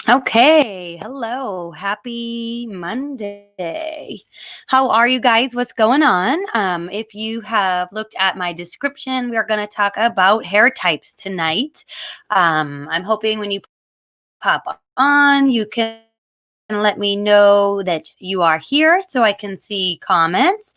Okay, hello. Happy Monday. How are you guys? What's going on? If you have looked at my description, we are going to talk about hair types tonight. I'm hoping when you pop on, you can let me know that you are here so I can see comments.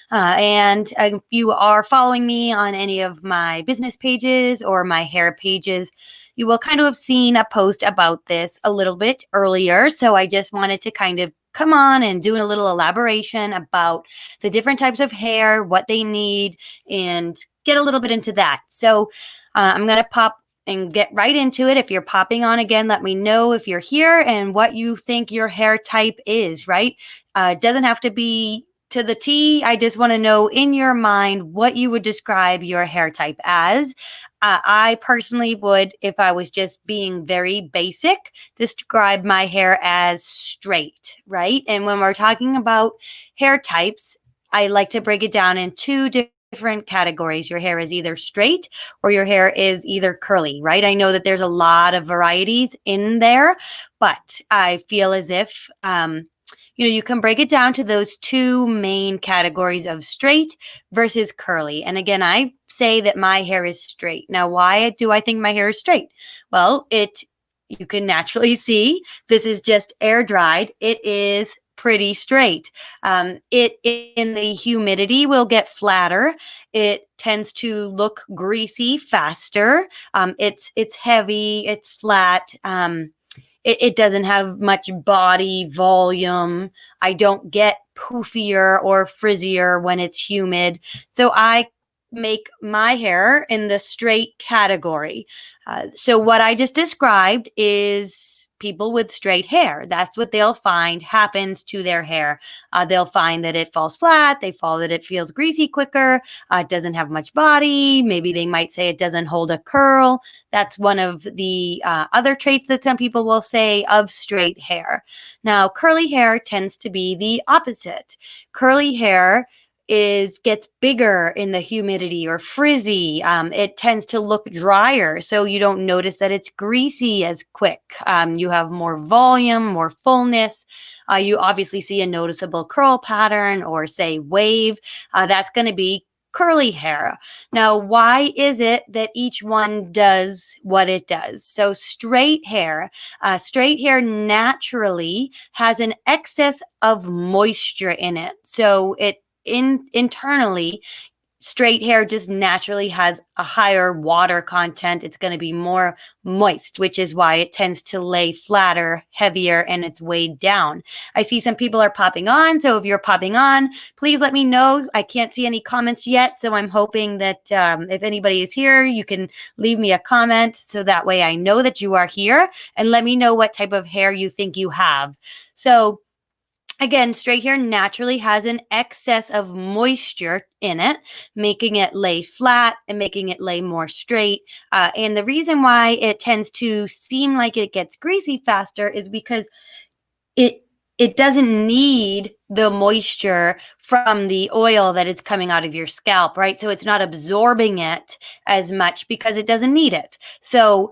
And if you are following me on any of my business pages or my hair pages, you will kind of have seen a post about this a little bit earlier. So I just wanted to kind of come on and do a little elaboration about the different types of hair, what they need, and get a little bit into that. So I'm going to pop and get right into it. If you're popping on again, let me know if you're here and what you think your hair type is, right? It doesn't have to be to the T. I just want to know in your mind what you would describe your hair type as. I personally would, if I was just being very basic, describe my hair as straight, right? And when we're talking about hair types, I like to break it down in two different categories. Your hair is either straight or your hair is either curly, right? I know that there's a lot of varieties in there, but I feel as if you can break it down to those two main categories of straight versus curly. And again, I say that my hair is straight. Now, why do I think my hair is straight? Well, you can naturally see this is just air dried. It is pretty straight. It in the humidity will get flatter. It tends to look greasy faster. It's heavy. It's flat. It doesn't have much body volume. I don't get poofier or frizzier when it's humid. So I make my hair in the straight category. So what I just described is people with straight hair. That's what they'll find happens to their hair. They'll find that it falls flat. They fall that it feels greasy quicker. It doesn't have much body. Maybe they might say it doesn't hold a curl. That's one of the other traits that some people will say of straight hair. Now, curly hair tends to be the opposite. Curly hair gets bigger in the humidity or frizzy. It tends to look drier, so you don't notice that it's greasy as quick. You have more volume, more fullness. You obviously see a noticeable curl pattern or say wave. That's going to be curly hair. Now, why is it that each one does what it does? So straight hair naturally has an excess of moisture in it. So internally, straight hair just naturally has a higher water content. It's going to be more moist, which is why it tends to lay flatter, heavier, and it's weighed down. I see some people are popping on. So if you're popping on, please let me know. I can't see any comments yet. So I'm hoping that if anybody is here, you can leave me a comment. So that way I know that you are here and let me know what type of hair you think you have. So again, straight hair naturally has an excess of moisture in it, making it lay flat and making it lay more straight. And the reason why it tends to seem like it gets greasy faster is because it it doesn't need the moisture from the oil that is coming out of your scalp, right? So it's not absorbing it as much because it doesn't need it. So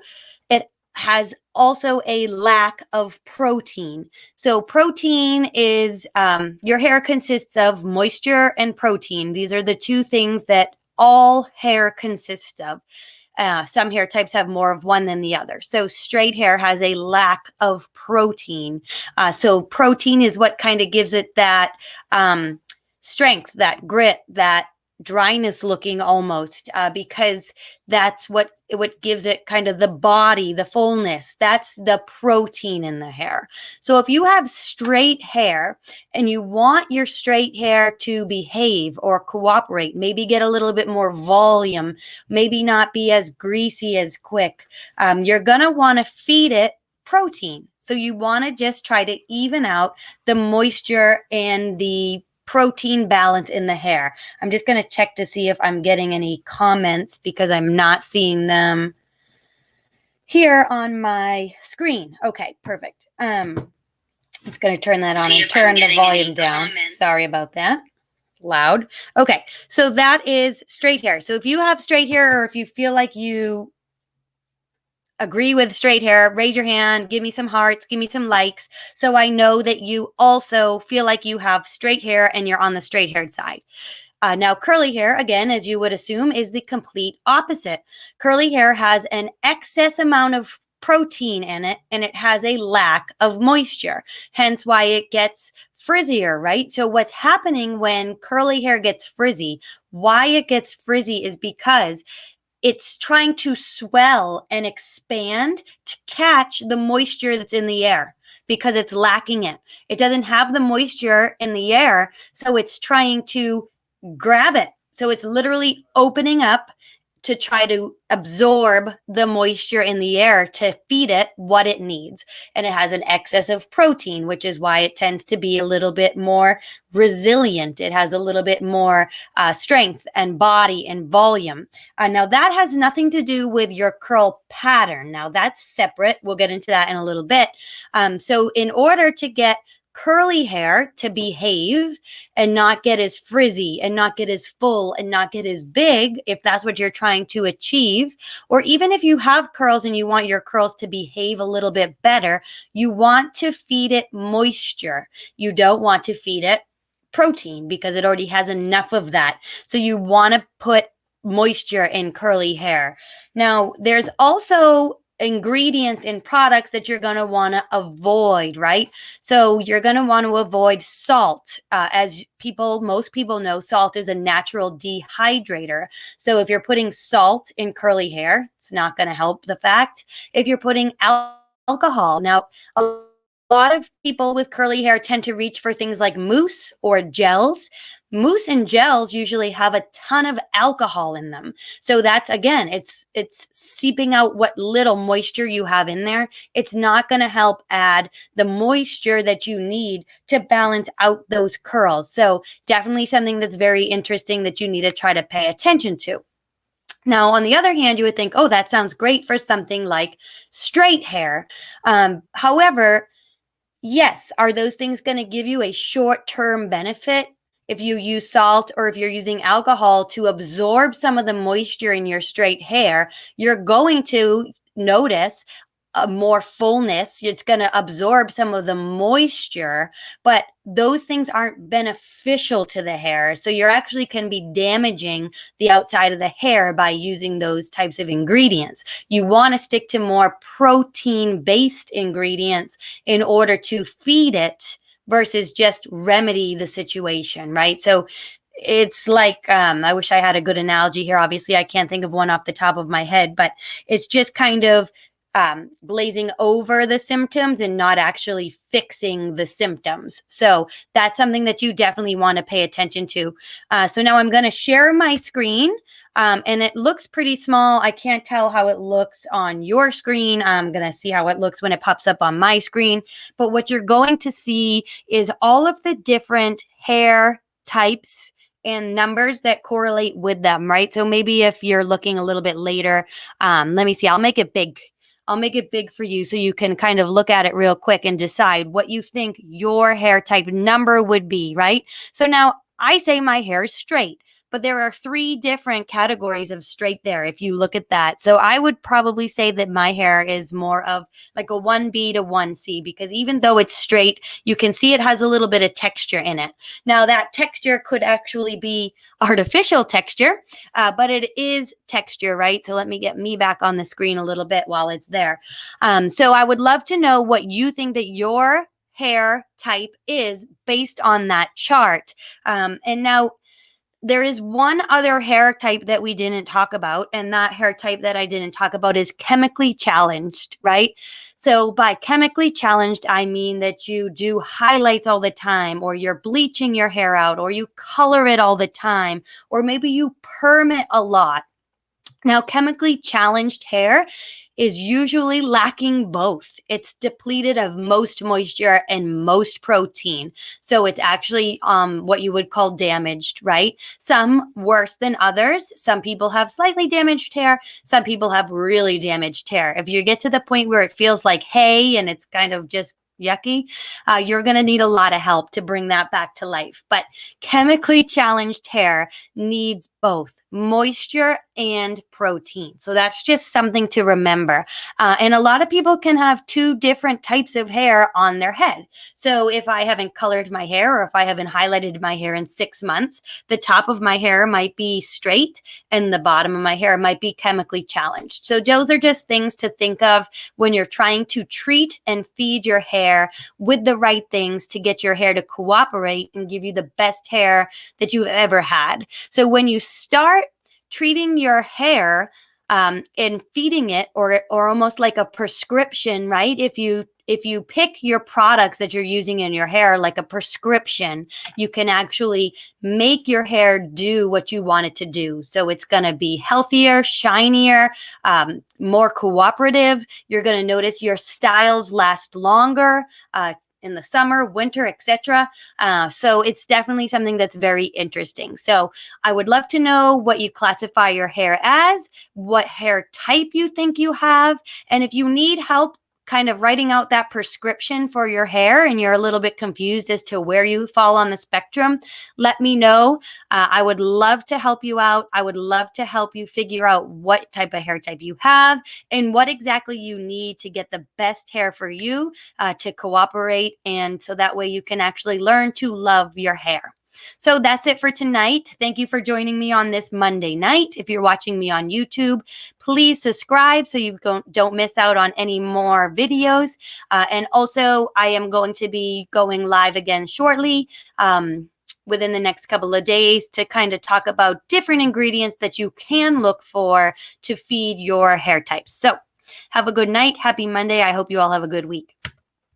it has also a lack of protein. So protein is your hair consists of moisture and protein. These are the two things that all hair consists of. Some hair types have more of one than the other. So straight hair has a lack of protein. So protein is what kind of gives it that strength, that grit, that dryness looking almost, because that's what gives it kind of the body, the fullness. That's the protein in the hair. So if you have straight hair and you want your straight hair to behave or cooperate, maybe get a little bit more volume, maybe not be as greasy as quick, you're going to want to feed it protein. So you want to just try to even out the moisture and the protein balance in the hair. I'm just going to check to see if I'm getting any comments because I'm not seeing them here on my screen. Okay, perfect. I'm just going to turn that on and turn the volume down. Sorry about that. Loud. Okay, so that is straight hair. So if you have straight hair or if you feel like you agree with straight hair, raise your hand, give me some hearts, give me some likes, so I know that you also feel like you have straight hair and you're on the straight haired side. Now, curly hair, again, as you would assume, is the complete opposite. Curly hair has an excess amount of protein in it and it has a lack of moisture, hence why it gets frizzier, right? So, what's happening when curly hair gets frizzy, why it gets frizzy is because it's trying to swell and expand to catch the moisture that's in the air because it's lacking it. It doesn't have the moisture in the air, so it's trying to grab it. So it's literally opening up to try to absorb the moisture in the air to feed it what it needs. And it has an excess of protein, which is why it tends to be a little bit more resilient. It has a little bit more strength and body and volume. Now, that has nothing to do with your curl pattern. Now, that's separate. We'll get into that in a little bit. So, in order to get curly hair to behave and not get as frizzy and not get as full and not get as big, if that's what you're trying to achieve, or even if you have curls and you want your curls to behave a little bit better, you want to feed it moisture. You don't want to feed it protein because it already has enough of that. So you want to put moisture in curly hair. Now, there's also ingredients in products that you're going to want to avoid, right? So you're going to want to avoid salt. As most people know, salt is a natural dehydrator. So if you're putting salt in curly hair, it's not going to help the fact. If you're putting alcohol, now a lot of people with curly hair tend to reach for things like mousse or gels. Mousse and gels usually have a ton of alcohol in them. So that's, again, it's seeping out what little moisture you have in there. It's not going to help add the moisture that you need to balance out those curls. So definitely something that's very interesting that you need to try to pay attention to. Now, on the other hand, you would think, oh, that sounds great for something like straight hair. However, yes, are those things going to give you a short-term benefit? If you use salt or if you're using alcohol to absorb some of the moisture in your straight hair, you're going to notice a more fullness. It's going to absorb some of the moisture, but those things aren't beneficial to the hair. So you're actually can be damaging the outside of the hair by using those types of ingredients. You want to stick to more protein-based ingredients in order to feed it versus just remedy the situation, right? So it's like, I wish I had a good analogy here. Obviously, I can't think of one off the top of my head, but it's just kind of glazing over the symptoms and not actually fixing the symptoms. So that's something that you definitely want to pay attention to. So now I'm going to share my screen. And it looks pretty small. I can't tell how it looks on your screen. I'm going to see how it looks when it pops up on my screen. But what you're going to see is all of the different hair types and numbers that correlate with them, right? So maybe if you're looking a little bit later, let me see, I'll make it big. I'll make it big for you so you can kind of look at it real quick and decide what you think your hair type number would be, right? So now I say my hair is straight, but there are 3 different categories of straight there if you look at that. So I would probably say that my hair is more of like a 1B to 1C because even though it's straight, you can see it has a little bit of texture in it. Now that texture could actually be artificial texture, but it is texture, right? So let me get me back on the screen a little bit while it's there. So I would love to know what you think that your hair type is based on that chart. And now there is one other hair type that we didn't talk about, and that hair type that I didn't talk about is chemically challenged, right? So by chemically challenged, I mean that you do highlights all the time, or you're bleaching your hair out, or you color it all the time, or maybe you perm it a lot. Now, chemically challenged hair is usually lacking both. It's depleted of most moisture and most protein. So it's actually what you would call damaged, right? Some worse than others. Some people have slightly damaged hair. Some people have really damaged hair. If you get to the point where it feels like hay and it's kind of just yucky, you're going to need a lot of help to bring that back to life. But chemically challenged hair needs both moisture, and protein. So that's just something to remember. And a lot of people can have two different types of hair on their head. So if I haven't colored my hair or if I haven't highlighted my hair in 6 months, the top of my hair might be straight and the bottom of my hair might be chemically challenged. So those are just things to think of when you're trying to treat and feed your hair with the right things to get your hair to cooperate and give you the best hair that you've ever had. So when you start treating your hair and feeding it, or almost like a prescription, right? If you pick your products that you're using in your hair like a prescription, you can actually make your hair do what you want it to do. So it's going to be healthier, shinier, more cooperative. You're going to notice your styles last longer. In the summer, winter, etc. So it's definitely something that's very interesting. So I would love to know what you classify your hair as, what hair type you think you have, and if you need help kind of writing out that prescription for your hair and you're a little bit confused as to where you fall on the spectrum, let me know. I would love to help you out. I would love to help you figure out what type of hair type you have and what exactly you need to get the best hair for you to cooperate, and so that way you can actually learn to love your hair. So that's it for tonight. Thank you for joining me on this Monday night. If you're watching me on YouTube, please subscribe so you don't miss out on any more videos. And also, I am going to be going live again shortly. Within the next couple of days to kind of talk about different ingredients that you can look for to feed your hair types. So have a good night. Happy Monday. I hope you all have a good week.